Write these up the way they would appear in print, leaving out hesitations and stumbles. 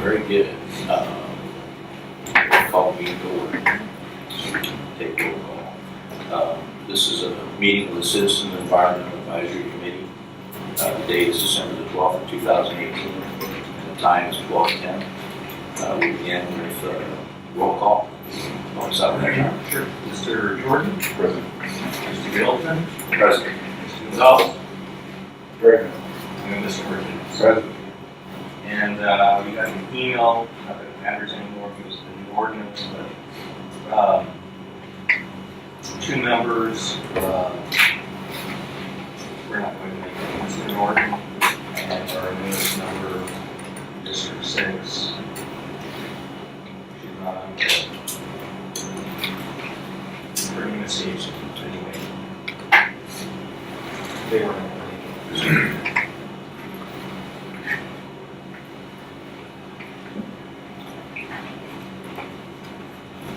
very good. Call meeting to order. Take roll call. This is a meeting of the Citizens Environmental Advisory Committee. The date is December the 12th of 2018. And the time is 12:10. We begin with roll call. Sure. Mr. Jordan? Present. Mr. Middleton? President. Mr. Gonzalez? Present. And Mr. Merchant. Present. And we got an email, not that it matters anymore because of the new ordinance, but two members, we're not going to make it. Mr. Norton and our newest member, District 6. She's not on yet. For any mistakes, anyway. They were not ready.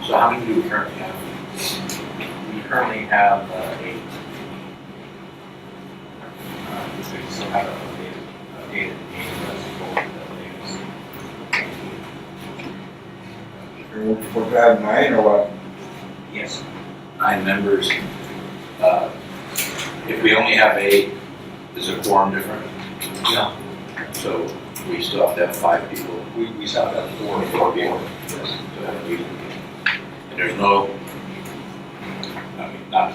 So how many do we currently have? We currently have 8. We still have a updated meeting that's forward that latest. We're to have 9 or what? Yes. 9 members. If we only have 8, is the quorum different? No. So we still have to have 5 people. We still have 4 people. Yes. To have a meeting. And there's no, I mean, not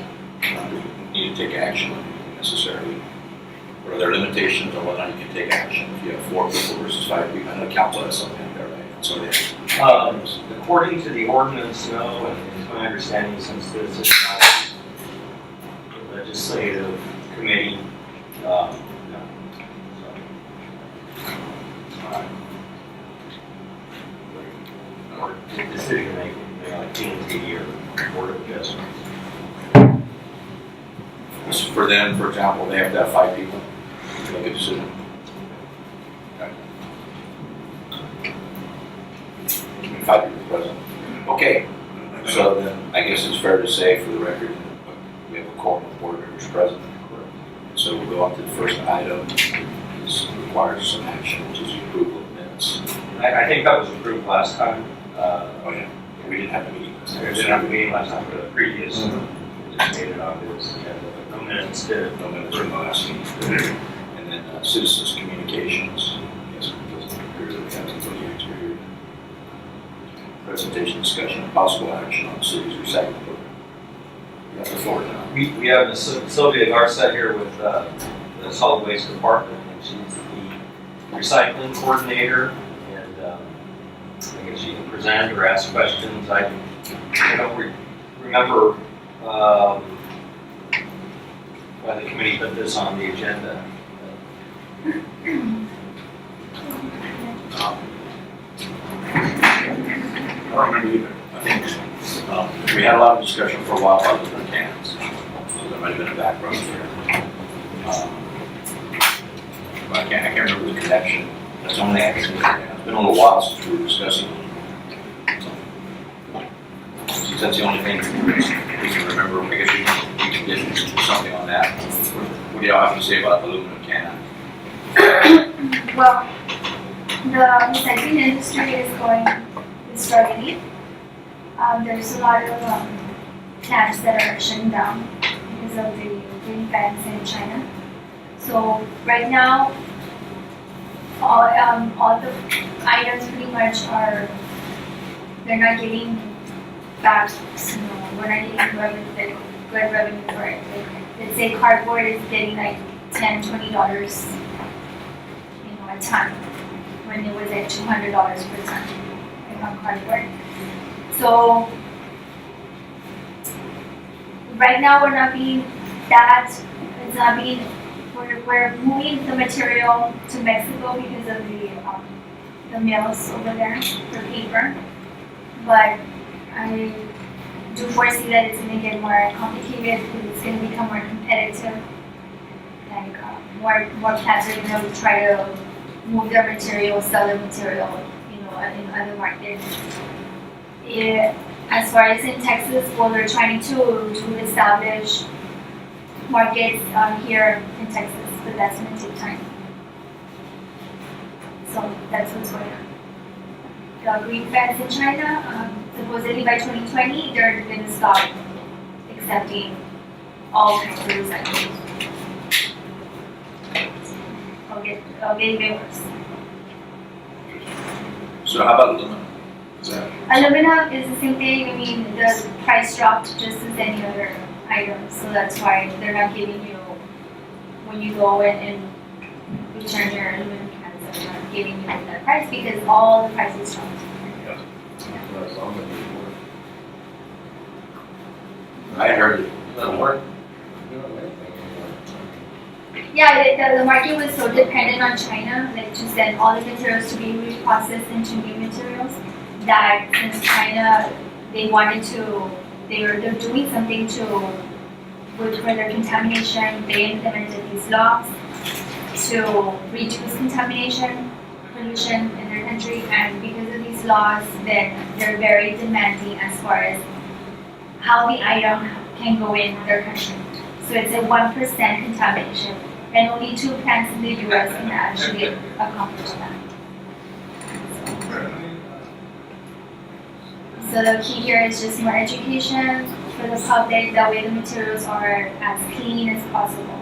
need to take action necessarily. Or are there limitations on whether or not you can take action if you have 4 people versus 5 people? I know council has something like that, right? So According to the ordinance, no, and it's my understanding since this is not a legislative committee, no. Or decision making, like P&Z or Board of Adjustment. so for them, for example, they have to have 5 people to make a decision. Okay. 5 people present. Okay. So then I guess it's fair to say for the record, we have a quorum of board members present. So we'll go on to the first item. This requires some action, which is the approval of minutes. I think that was approved last time. Oh yeah, we didn't have a meeting. We didn't have a meeting last time, but the previous, we just made it on this agenda. No minutes did. No minutes from the last meeting. And then citizens communications. Yes, because of the period we have until the next period. Presentation, discussion, and possible action on the city's recycling program. You have the floor now. We have Sylvia Garza here with the solid waste department, and she's the recycling coordinator. And I guess she can present or ask questions. I don't remember why the committee put this on the agenda. I don't remember either. I think we had a lot of discussion for a while about the cans. So there might have been a background here. But I can't remember the connection. That's the only thing I can think of. It's been a little while since we were discussing. Since that's the only thing we can remember, I guess we can get something on that. What do y'all have to say about the aluminum can? Well, the recycling industry is struggling. There's a lot of plants that are shutting down because of the green bans in China. So right now, all the items pretty much they're not getting back. We're not getting good revenue for it. Like, let's say cardboard is getting like $10-20, a ton, when it was at $200 per ton on cardboard. So right now we're moving the material to Mexico because of the mills over there for paper. But I do foresee that it's going to get more complicated because it's going to become more competitive. Like more plants are going to try to move their material, sell their material, in other markets. As far as in Texas, well, they're trying to establish markets here in Texas, but that's going to take time. So that's what's going on. the green fence in China, supposedly by 2020, they're gonna stop accepting all kinds of recycling. It'll get even worse. So how about aluminum? Is that, Aluminum is the same thing. I mean, the price dropped just as any other item, so that's why they're not giving you, when you go in and return your aluminum cans, they're not giving you that price because all the prices dropped. I heard it. Doesn't work. Yeah, the market was so dependent on China, like to send all the materials to be reprocessed into new materials, that since China, they wanted to, they're doing something to, with further contamination, they implemented these laws to reduce contamination, pollution in their country, and because of these laws, then they're very demanding as far as how the item can go in their country. So it's a 1% contamination, and only 2 plants in the US can actually accomplish that. So the key here is just more education for the public, that way the materials are as clean as possible.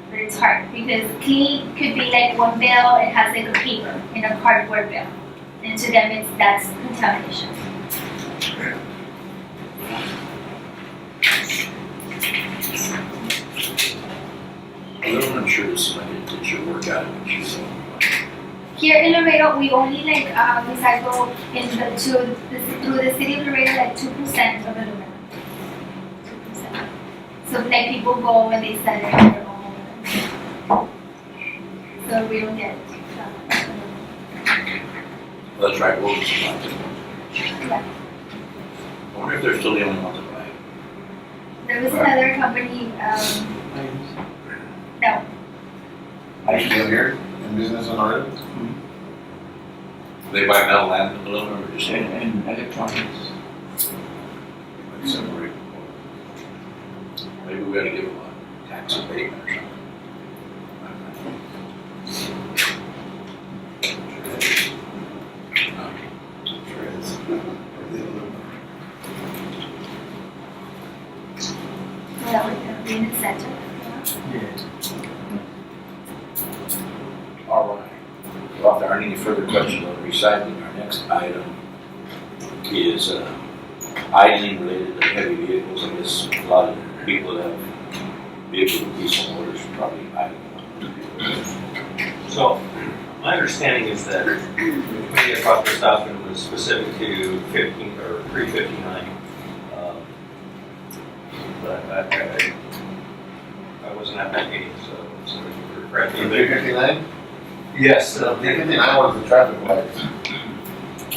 But it's hard, because clean could be like one bale, it has like a paper in a cardboard bale. And to them, that's contamination. Aluminum sure is something that should work out in Chile. Here in Laredo, we only like recycle through the city of Laredo like 2% of aluminum. 2%. So like people go and they sell it on their own. So we don't get that. Well, that's right, we'll just buy it. Yeah. I wonder if they're still the only ones that buy it. There was another company, no, I used to live here in business in Laredo. They buy metal and aluminum or just And electronics. like separate. Maybe we ought to give them a tax abatement or something. so that would be an incentive. All right. Well, if there aren't any further questions on recycling, our next item is idling related to heavy vehicles. I guess a lot of people that have vehicles with diesel motors probably idling them. So, my understanding is that the committee had brought this up and it was specific to 15 or 359. But I wasn't at that meeting, so somebody can correct me. 359? Yes, So 359 was the traffic lights.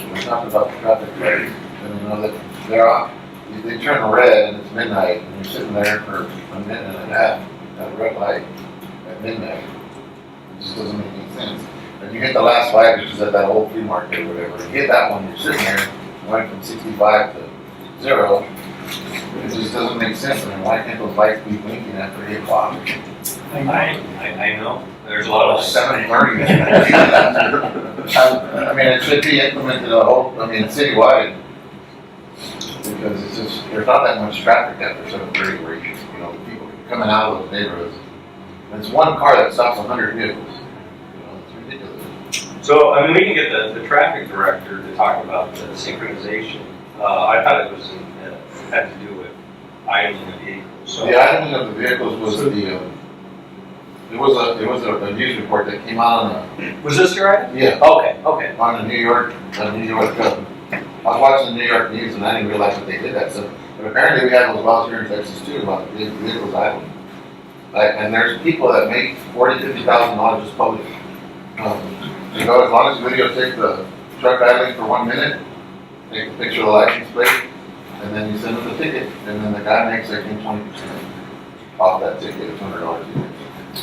We're talking about the traffic lights. And you know that they're off. They turn red and it's midnight and you're sitting there for a minute and a half at a red light at midnight. It just doesn't make any sense. And you hit the last light, which is at that old flea market or whatever. You hit that one, you're sitting there, going from 65 to 0. It just doesn't make sense. I mean, why can't those lights be blinking after 8 o'clock? I know, there's a lot of. 7:30. I mean, it should be implemented citywide. Because it's just, there's not that much traffic after 7:30 where you know, people coming out of those neighborhoods. And it's one car that stops 100 vehicles. You know, it's ridiculous. So, I mean, we can get the traffic director to talk about the synchronization. I thought it was, had to do with idling of vehicles, so. The idling of the vehicles was it was a news report that came out on Was this your item? yeah, Okay. on the New York, I was watching the New York news and I didn't realize that they did that. So, but apparently we have those laws here in Texas too about the vehicles idling. And there's people that make $40,000, $50,000 just public. You know, as long as you videotape the truck idling for 1 minute, take a picture of the license plate, and then you send them the ticket, and then the guy makes, I think, 20% off that ticket, $200 ticket.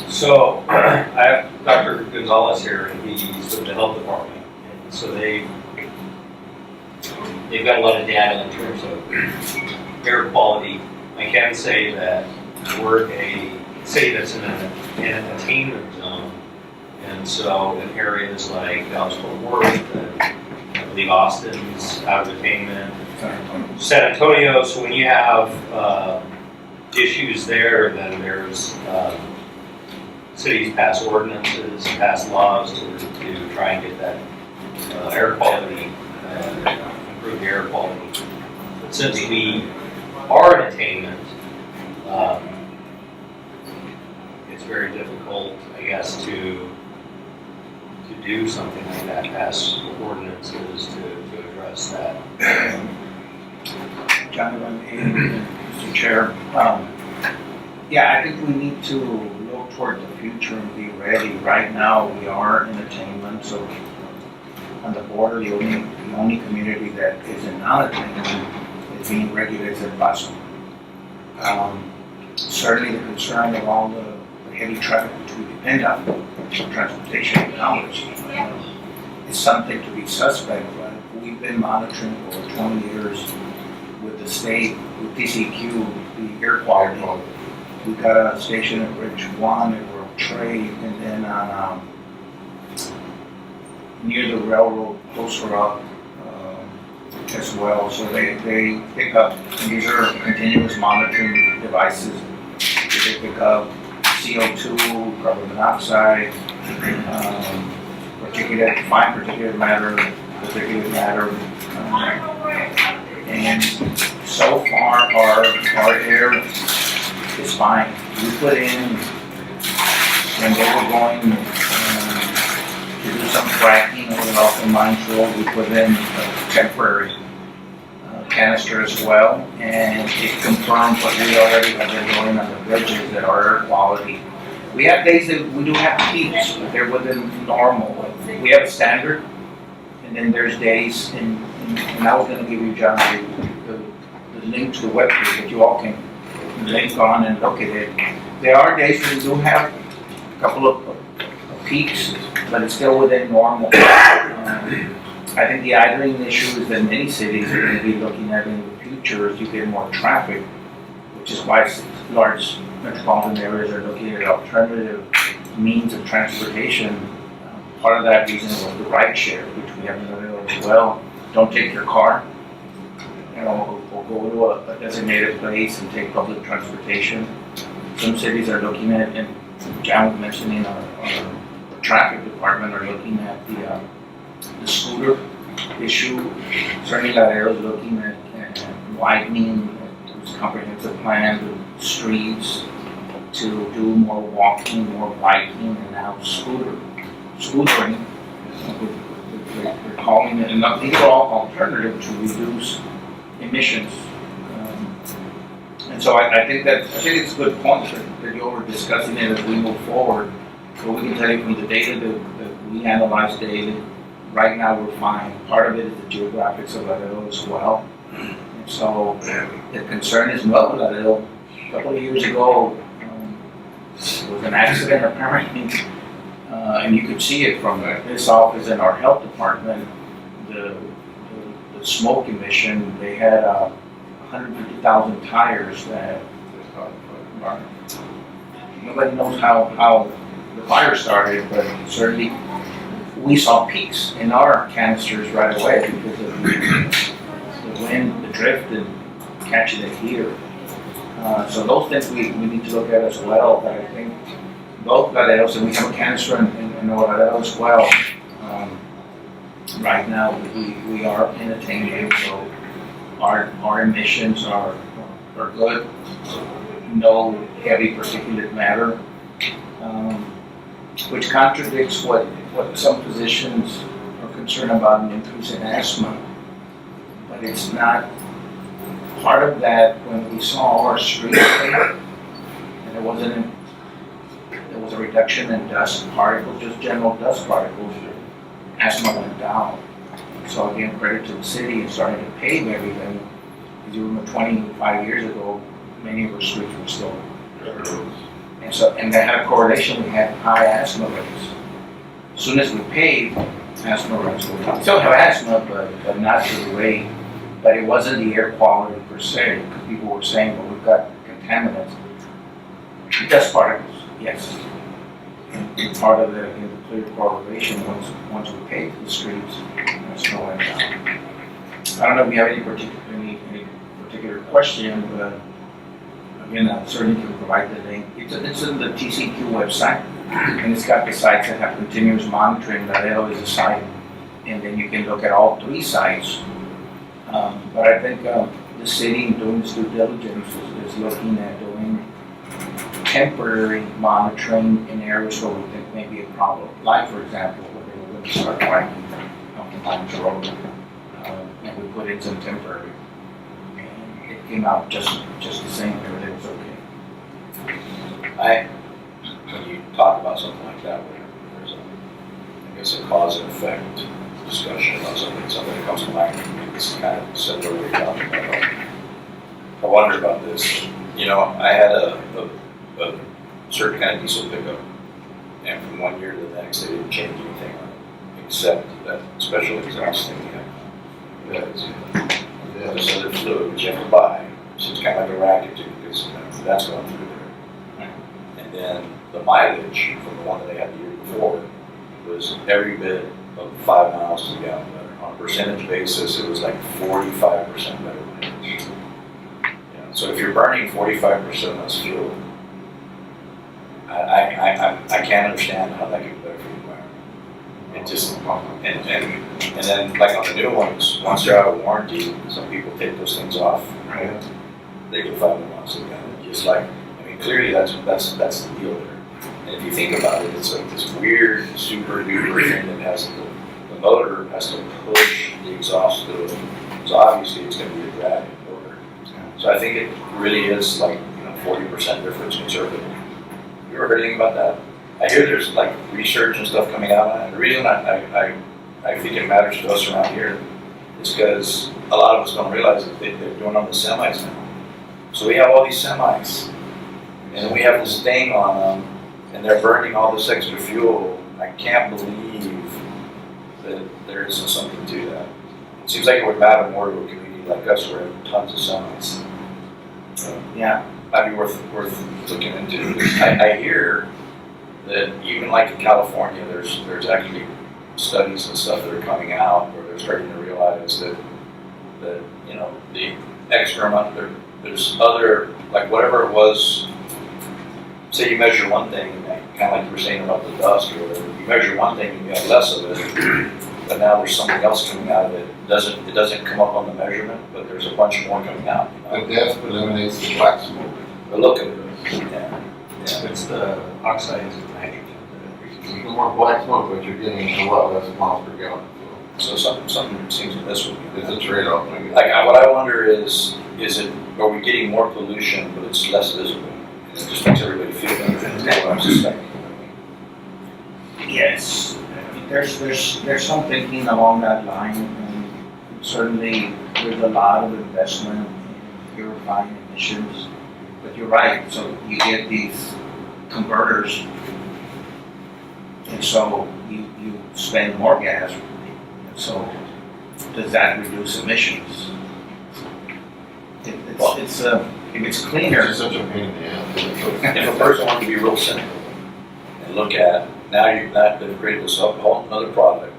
So, I have Dr. Gonzalez here, and he's with the health department, and so they've got a lot of data in terms of air quality. I can say that we're a city that's in an attainment zone, and so in areas like Dallas-Fort Worth and believe Austin's out of attainment. San Antonio, so when you have issues there, then there's cities pass ordinances, pass laws to try and get that air quality, improve the air quality. But since we are in attainment, it's very difficult, I guess, to do something like that, pass ordinances to address that. John, Mr. Chair, yeah, I think we need to look toward the future and be ready. Right now, we are in attainment, so on the border, the only community that is in non-attainment is being regulated as Paso. Certainly the concern of all the heavy traffic which we depend on for transportation and commerce is something to be suspect, but we've been monitoring for over 20 years with the state, with DCQ, the air quality. We've got a station at Bridge 1 at World Trade, and then on near the railroad, closer up as well. So they pick up, and these are continuous monitoring devices. They pick up CO2, carbon monoxide, fine particulate matter, and so far our air is fine. We put in, when they were going to do some fracking over off the Mines Road, we put in a temporary canister as well, and it confirmed what we already have been doing on the bridges, that our air quality. We have days that we do have peaks, but they're within normal. We have a standard, and then there's days, and I was going to give you, John, the link to the webpage that you all can link on and look at it. There are days when we do have a couple of peaks, but it's still within normal. I think the idling issue is that many cities are going to be looking at in the future as you get more traffic, which is why large metropolitan areas are looking at alternative means of transportation. Part of that reason was the ride share, which we have in Laredo as well. Don't take your car, or go to a designated place and take public transportation. Some cities are looking at, and John was mentioning our traffic department are looking at the scooter issue. Certainly Laredo is looking at widening this comprehensive plan, the streets, to do more walking, more biking, and now scootering. We're calling it, and these are all alternatives to reduce emissions. And so I think it's a good point that you were discussing it as we move forward. But we can tell you from the data that we analyze daily, right now we're fine. Part of it is the geographics of Laredo as well. And so the concern is, well, Laredo, a couple of years ago, there was an accident apparently, and you could see it from this office and our health department, the smoke emission. They had 150,000 tires that nobody knows how the fire started, but certainly we saw peaks in our canisters right away because of the wind, the drift, and catching it here. So those things we need to look at as well. But I think both Laredos, and we have a canister in Laredo as well. Right now we are in attainment, so our emissions are good. No heavy particulate matter, which contradicts what some physicians are concerned about, an increase in asthma. But it's not part of that. When we saw our streets there, and there was a reduction in dust particles, just general dust particles, asthma went down. So again, credit to the city and starting to pave everything. Because you remember 25 years ago, many of our streets were still dirt roads. And that had a correlation. We had high asthma rates. As soon as we paved, asthma rates were down. Still have asthma, but not to the rate. But it wasn't the air quality per se, because people were saying, well, we've got contaminants. Dust particles, yes. And part of the clear correlation, once we pave the streets, that's going down. I don't know if you have any particular question, but again, I certainly can provide the link. It's in the TCQ website, and it's got the sites that have continuous monitoring. Laredo is a site, and then you can look at all 3 sites. But I think the city, doing its due diligence, is looking at doing temporary monitoring in areas where we think may be a problem. Like, for example, when they were going to start wiping on Lines Road, and we put in some temporary. And it came out just the same, everything was okay. When you talk about something like that, where there's I guess a cause and effect discussion about something comes to mind, it's kind of similar to what you're talking about. I wonder about this. You know, I had a certain kind of diesel pickup, and from one year to the next, they didn't change anything on it, except that special exhaust thing we have. This other fluid which you have to buy, so it's kind of like a racket too, because that's going through there. And then the mileage from the one that they had the year before was every bit of 5 miles to the gallon better. On a percentage basis, it was like 45% better mileage. So if you're burning 45% less fuel, I can't understand how that could be better for the environment. It just, and then like on the new ones, once they're out of warranty, some people take those things off. Right. They get 5 miles to the gallon. Just like, I mean, clearly that's the deal there. And if you think about it, it's like this weird super duper thing that has the motor has to push the exhaust fluid. So obviously it's going to be a drag in the motor. So I think it really is like 40% difference conservative. You ever heard anything about that? I hear there's like research and stuff coming out on it. The reason I think it matters to us around here is because a lot of us don't realize that they're doing on the semis now. So we have all these semis, and we have this thing on them, and they're burning all this extra fuel. I can't believe that there isn't something to that. It seems like it would matter more to a community like us where we have tons of semis. So, Yeah. might be worth looking into. I hear that even like in California, there's actually studies and stuff that are coming out where they're starting to realize that the extra amount there's other, like whatever it was. Say you measure one thing, and kind of like you were saying about the dust or whatever. You measure one thing and you have less of it, but now there's something else coming out of it. It doesn't come up on the measurement, but there's a bunch more coming out. The dust eliminates the black smoke. The look of it. Yeah. It's the oxides of nitrogen. The more black smoke, but you're getting a lot less miles per gallon. So something seems to miss with me. It's a trade-off. Like what I wonder is are we getting more pollution, but it's less visible? And it just makes everybody feel better. That's kind of what I'm suspecting. Yes, there's some thinking along that line, and certainly there's a lot of investment in purifying emissions. But you're right, so you get these converters, and so you spend more gas, and so does that reduce emissions? If it's cleaner. It's such a pain in the ass. If a person wanted to be real simple and look at, they've created this whole other product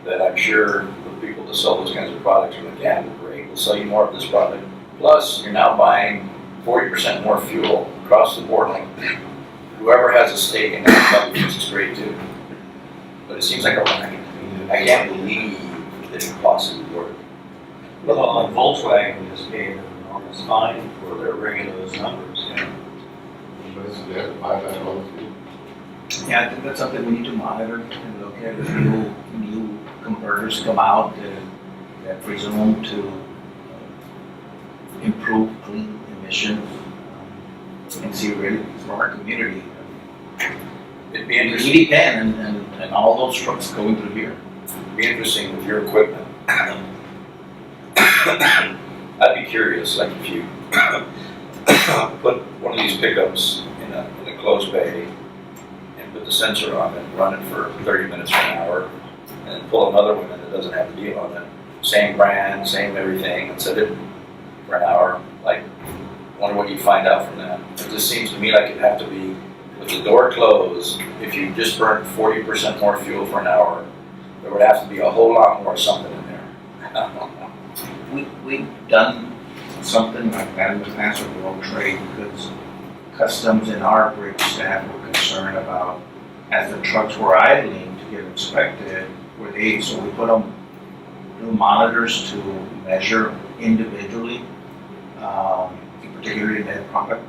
that I'm sure the people that sell those kinds of products are like, yeah, great, we'll sell you more of this product. Plus, you're now buying 40% more fuel across the board. Like, whoever has a stake in that probably thinks it's great too. But it seems like a racket. I can't believe that it could possibly work. Well, Volkswagen just paid an enormous fine for their bringing those numbers. But it's there to buy back all the fuel. Yeah, I think that's something we need to monitor and look at as new converters come out that presume to improve clean emissions and see really for our community. It'd be interesting. We depend and all those trucks going through here. It'd be interesting with your equipment. I'd be curious, like if you put one of these pickups in a closed bay and put the sensor on it, run it for 30 minutes or an hour, and then pull another one in that doesn't have the deal on it, same brand, same everything, and set it for an hour. Like, I wonder what you find out from that. It just seems to me like it'd have to be with the door closed, if you just burned 40% more fuel for an hour, there would have to be a whole lot more something in there. We've done something like that in the past with World Trade because customs and our bridge staff were concerned about, as the trucks were idling to get inspected, so we put them new monitors to measure individually, particularly lead product,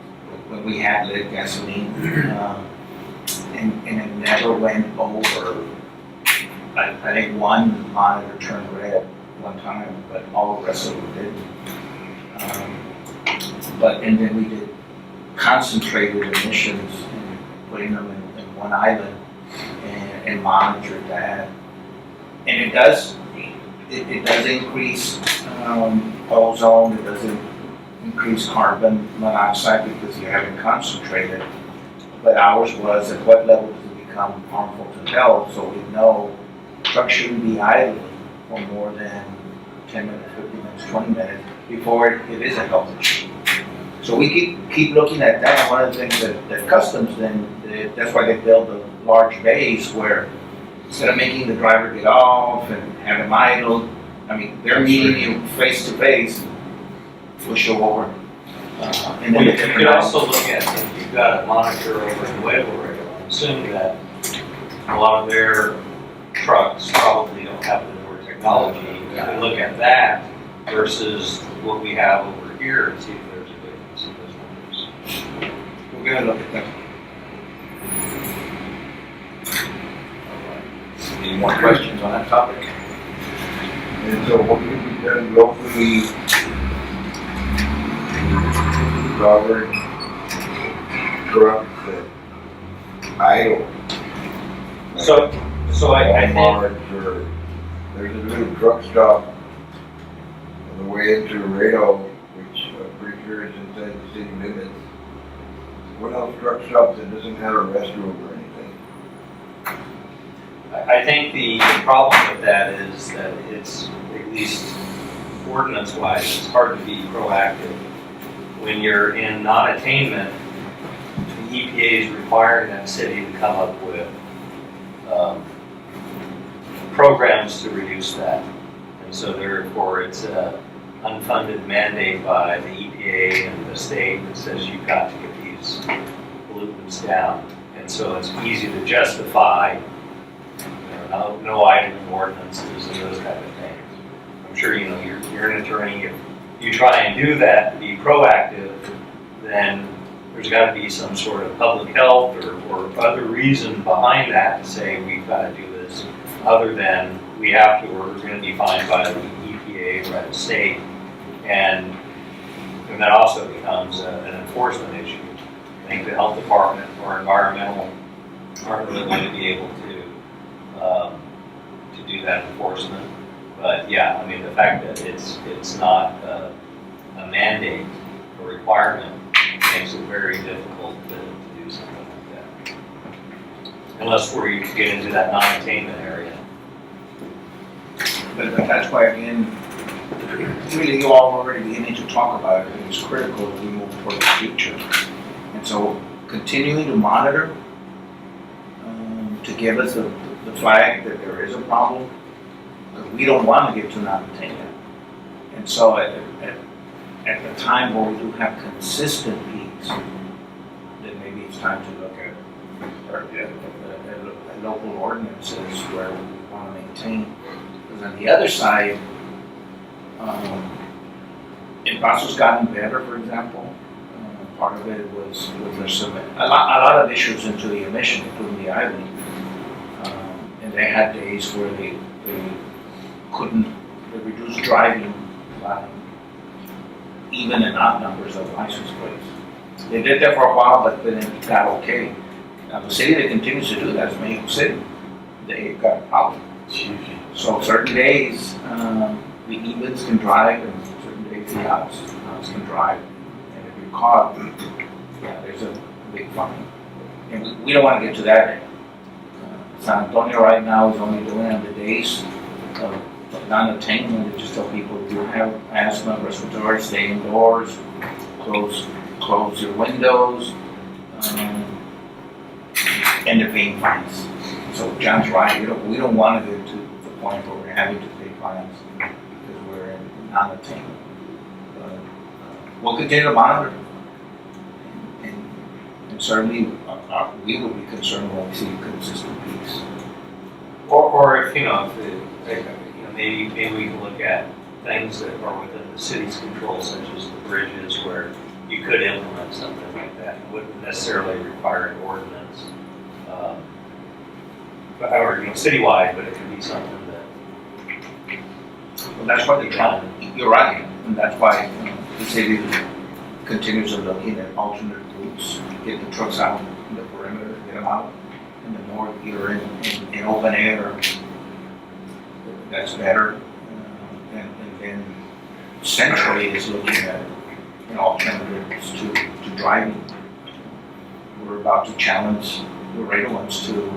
when we had lead gasoline, and it never went over. I think one monitor turned red one time, but all the rest of them didn't. And then we did concentrated emissions and putting them in one island and monitored that. And it does increase ozone, it does increase carbon monoxide because you haven't concentrated. But ours was at what level does it become harmful to health, so we know trucks shouldn't be idling for more than 10 minutes, 15 minutes, 20 minutes before it is a health issue. So we keep looking at that. One of the things that customs that's why they build the large bays where instead of making the driver get off and have him idle, I mean, they're meeting you face to face, push you over. And Well, then you could also look at, if you've got a monitor over in Laredo, I'm assuming that a lot of their trucks probably don't have the newer technology. You can look at that versus what we have over here and see if there's a difference in those numbers. we're gonna look at that. Any more questions on that topic? And so what can be done locally, Robert, trucks that idle? So I think, Walmarts or, there's a little truck stop on the way into Laredo, which I'm pretty sure is inside the city limits. What else truck stops that doesn't have a restroom or anything? I think the problem with that is that it's, at least ordinance-wise, it's hard to be proactive. When you're in non-attainment, the EPA is requiring that city to come up with programs to reduce that. And so therefore, it's an unfunded mandate by the EPA and the state that says you've got to get these pollutants down. And so it's easy to justify no idling ordinances and those kind of things. I'm sure you know you're an attorney. If you try and do that to be proactive, then there's got to be some sort of public health or other reason behind that to say we've got to do this, other than we have to, or we're going to be fined by the EPA or by the state, and that also becomes an enforcement issue. I think the health department or environmental aren't really going to be able to do that enforcement. But yeah, I mean, the fact that it's not a mandate or requirement makes it very difficult to do something like that. Unless we get into that non-attainment area. But that's why, again, really you all already beginning to talk about it, and it's critical that we move toward the future. And so continuing to monitor, to give us the flag that there is a problem, because we don't want to get to non-attainment. And so at the time where we do have consistent peaks, then maybe it's time to look at local ordinances where we want to maintain. Because on the other side, in Paso's gotten better, for example. Part of it was there's a lot of issues into the emission, including the idling. And they had days where they reduced driving by even and odd numbers of license plates. They did that for a while, but then it got okay. Now the city that continues to do that is Mexico City. They've got a problem. So certain days, the evens can drive, and certain days the odds can drive. And if you're caught, yeah, there's a big fine. And we don't want to get to that. San Antonio right now is only doing on the days of non-attainment. They just tell people if you have asthma, respiratory, stay indoors, close your windows. and they're paying fines. So John's right, we don't want to get to the point where we're having to pay fines because we're in non-attainment. But we'll continue to monitor. And certainly, we would be concerned when we see consistent peaks. Or if, maybe we can look at things that are within the city's control, such as the bridges, where you could implement something like that. It wouldn't necessarily require an ordinance, or citywide, but it could be something that. Well, that's why you're right, and that's why the city continues to looking at alternate routes, get the trucks out in the perimeter, get them out in the north, either in open air. That's better. And then centrally is looking at alternatives to driving. We're about to challenge the Reynolds to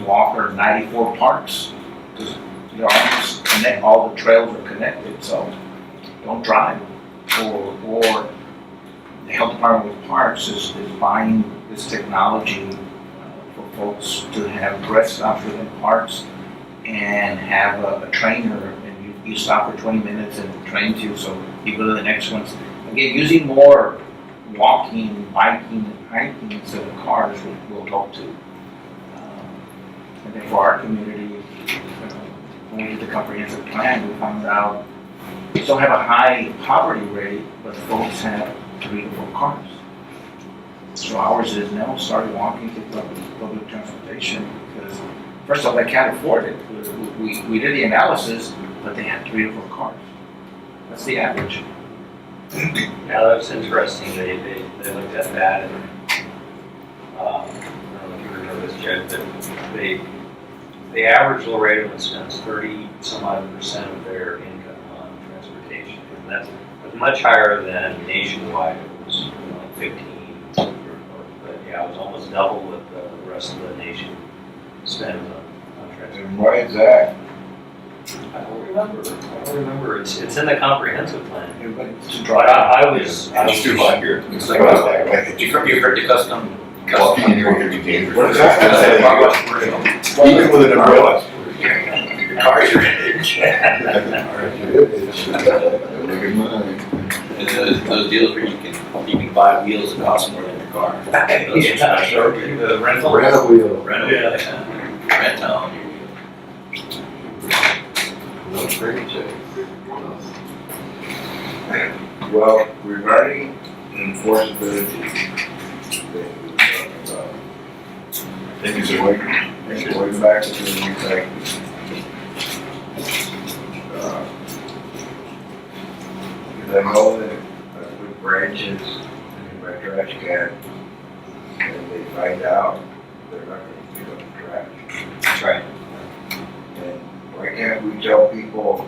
walk our 94 parks because they're almost all the trails are connected, so don't drive. Or the health department with parks is buying this technology for folks to have rest stops within parks and have a trainer, and you stop for 20 minutes and it trains you, so you go to the next ones. Again, using more walking, biking, and hiking instead of cars will help too. And then for our community, when we did the comprehensive plan, we found out we still have a high poverty rate, but folks have 3 to 4 cars. So ours is now started walking to public transportation because first of all, they can't afford it. We did the analysis, but they have 3 to 4 cars. That's the average. Yeah, that's interesting. They looked at that, and I don't know if you remember this, Jed, but the average Laredo spends 30-some-odd% of their income on transportation, and that's much higher than nationwide. It was 15, but yeah, it was almost double what the rest of the nation spends on transportation. And why is that? I don't remember. It's in the comprehensive plan. Everybody to But drive. I was too hot here. It's like, you heard the custom. Walking in here can be dangerous. What is that? Even with an umbrella. Your cars are in. Those deals where you can buy wheels that cost more than your car. Those are special. The rental. Rental wheel. Rental. Well, regarding enforceability, Thank you, sir. going back to the recycling. Because I know that I put branches in my trash can, and they find out they're not gonna pick up the trash. That's right. And why can't we tell people,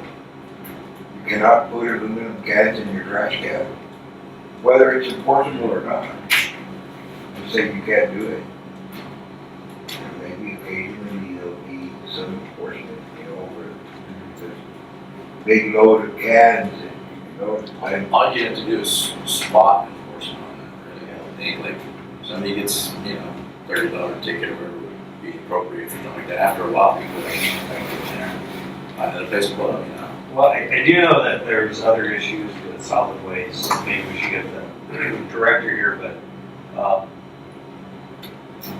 you cannot put aluminum cans in your trash can, whether it's enforceable or not? And say you can't do it. And maybe occasionally there'll be some enforcement, where there's a big load of cans and and All you have to do is spot enforcement on that, really. Like, somebody gets, $30 ticket or whatever would be appropriate for something like that. After a while, people are in there. Another place to put them, Well, I do know that there's other issues with solid waste. Maybe we should get the director here, but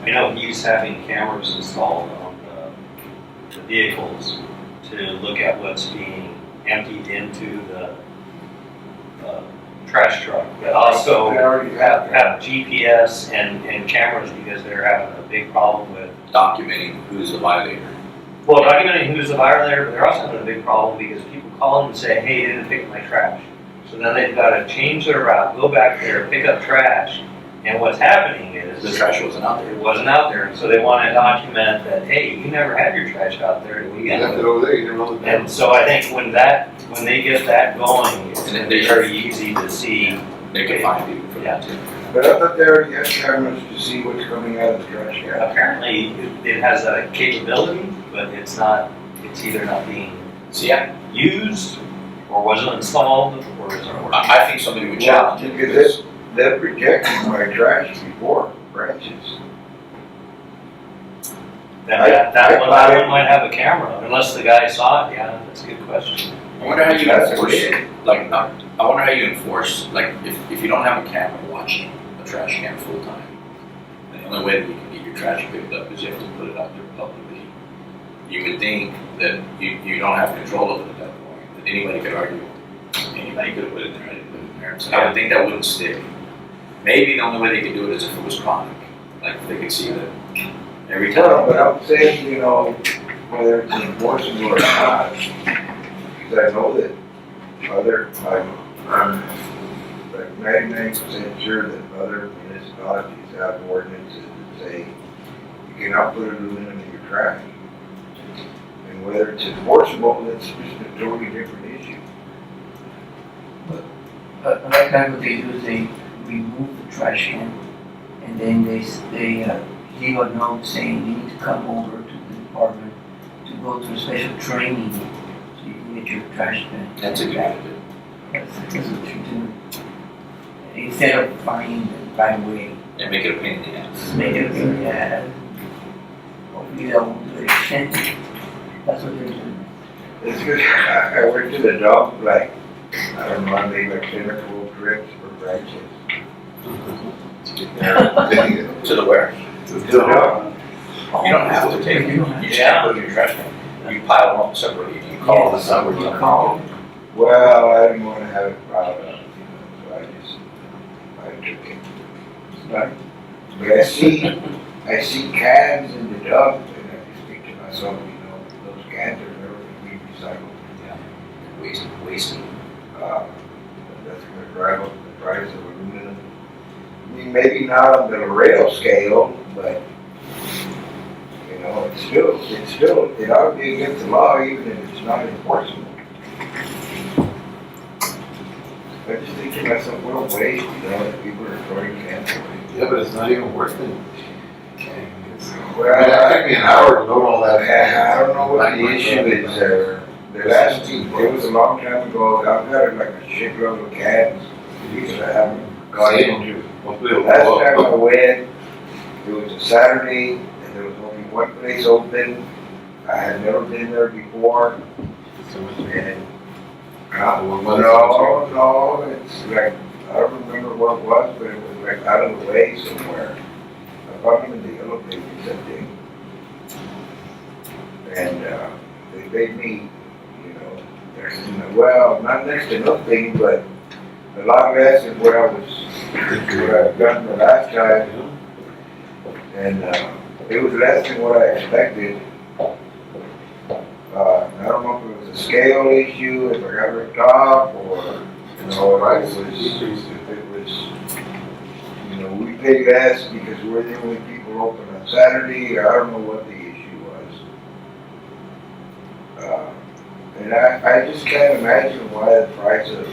I know he's having cameras installed on the vehicles to look at what's being emptied into the trash truck. But also They already have GPS and cameras because they're having a big problem with documenting who's the violator. Well, documenting who's the violator, but they're also having a big problem because people call them and say, hey, you didn't pick up my trash. So then they've got to change their route, go back there, pick up trash, and what's happening is The trash wasn't out there. it wasn't out there, and so they want to document that, hey, you never had your trash out there to You begin left it with. over there, you didn't roll it down. And so I think when they get that going, it's And going then to be they- very easy to see. They can find people for that too. But I thought they already had cameras to see what's coming out of the trash can. Apparently, it has a capability, but it's either not being See, I used, or wasn't installed, or isn't working. I think somebody would challenge it because They've rejected my trash before, branches. That one might have a camera, unless the guy saw it, yeah, that's a good question. I wonder how you That's enforce, weird. like, not, I wonder how you enforce, like, if you don't have a camera watching a trash can full time, the only way that you can get your trash picked up is you have to put it out there publicly. You would think that you don't have control of it at that point, that anybody could argue, anybody could have put it in there, I didn't put it in there. So I would think that wouldn't stick. Maybe the only way they could do it is if it was chronic, like if they could see that every Well, but time. I'm saying, you know, whether it's enforceable or not, because I know that I'm like 99% sure that other municipalities have ordinances that say you cannot put aluminum in your trash. And whether it's enforceable, that's just a totally different issue. But a lot of times what they do is they remove the trash can and then they leave a note saying you need to come over to the department to go through special training so you can get your trash can. That's a good idea. That's what you do. Instead of finding the right way, And make it a pain in the ass. just make it, hopefully that won't do it again. That's what they're doing. It's good. I went to the dump like, I don't know, maybe like 10 or 12 trips for branches. To the where? To the dump. You don't have to take it, you just have to put it in your trash can. You pile them up separately, you call the number. You call. Well, I didn't want to have it piled up, so I took it. Right. But I see cans in the dump, and I just think to myself, you know, those cans are never going to be recycled. Wasting. That's going to drive up the price of aluminum. I mean, maybe not on the Laredo scale, but, you know, it ought to be against the law even if it's not enforceable. I just think to myself, what a waste, you know, that people are throwing cans away. Yeah, but it's not even worth it. Well, I mean, that took me an hour to load all that. I don't know what the issue is there. The last, it was a long time ago, I've got like a shitload of cans, because I haven't got into. Hopefully it'll Last go time up. I went, it was a Saturday, and there was only one place open. I had never been there before, and, no, it's like, I don't remember what it was, but it was like out of the way somewhere. I found them in the yellow pages that day. And, they paid me, you know, not next to nothing, but a lot less than what I've done the last time. And, it was less than what I expected. I don't know if it was a scale issue, if I got ripped off, or, you know, it was, you know, we pay less because we're the only people open on Saturday. I don't know what the issue was. And I just can't imagine why the price of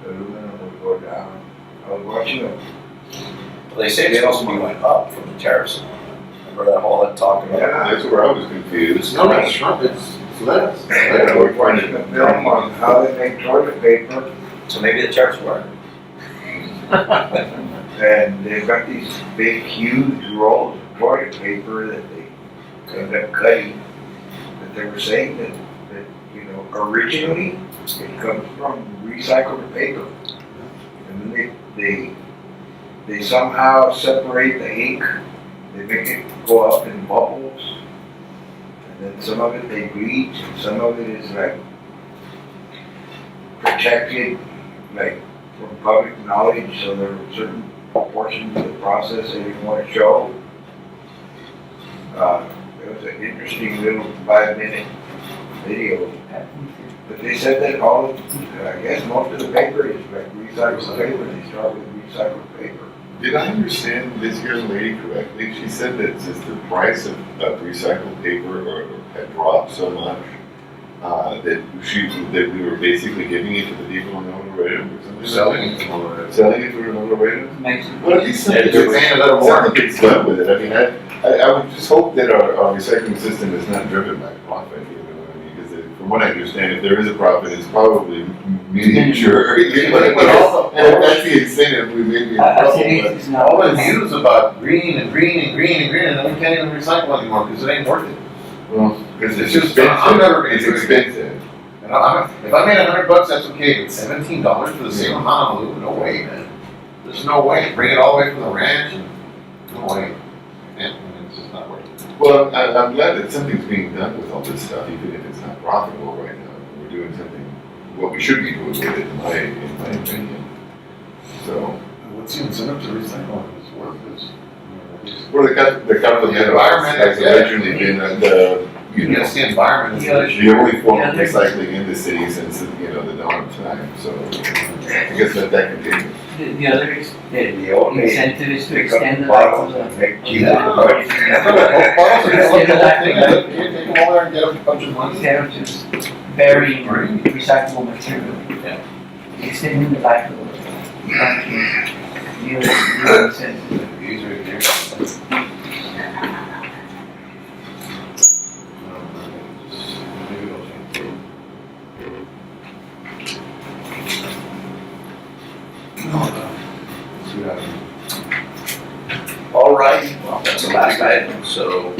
aluminum would go down. I was watching them. Well, they say it's supposed to be going up from the tariffs. Remember that whole talk about? Yeah. That's where I was confused. No, it's shrunk, it's less. I was watching a film on how they make toilet paper, So maybe the tariffs work. and they've got these big, huge rolls of toilet paper that they end up cutting. But they were saying that, you know, originally it comes from recycled paper. And then they somehow separate the ink, they make it go up in bubbles. And then some of it they bleach, and some of it is like protected, like from public knowledge, so there were certain portions of the process they didn't want to show. It was an interesting little 5-minute video. But they said that I guess most of the paper is like recycled paper, they start with recycled paper. Did I understand this young lady correctly? She said that since the price of recycled paper had dropped so much, that we were basically giving it to the people in Laredo or something. Selling it to Laredo. Selling it for Laredo? Mexico. Well, at least something They're paying a little more. something gets done with it. I mean, I would just hope that our recycling system is not driven by profit, you know what I mean? Because from from what I understand, if there is a profit, it's probably miniature. But also- And if that's the incentive, we may be in I trouble, say but. it's not. All the news about green and green and green and green, and then we can't even recycle anymore because it ain't worth it. Well, because it's It's just- I'm never expensive, gonna it's do it. expensive. And if I made $100, that's okay, but $17 for the same amount of aluminum, no way, man. There's no way. Bring it all the way from the ranch and, no way. And it's just not worth it. Well, I'm glad that something's being done with all this stuff, even if it's not profitable right now. We're doing something, what we should be doing with it, in my opinion. So, What's the incentive to recycle? It's worthless. well, the cut of the metal environment, has yeah. originally been It's the environment. Yeah. the only form of Yeah. recycling in the city since, the dawn of time, so I guess that continues. The other is, the The old days, incentive is to pick up extend the life of bottles the. and make cheap. Yeah. Take them all there and get a bunch of money. Instead of just burying recyclable material. Yeah. Extending the life of the country. The other incentive. These right there. Maybe I'll change it. See what happens. All right, well, that's the last item, so,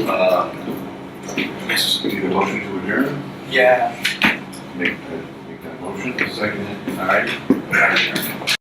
yes, Need a motion to adjourn? yeah, Make that motion. Second. all right.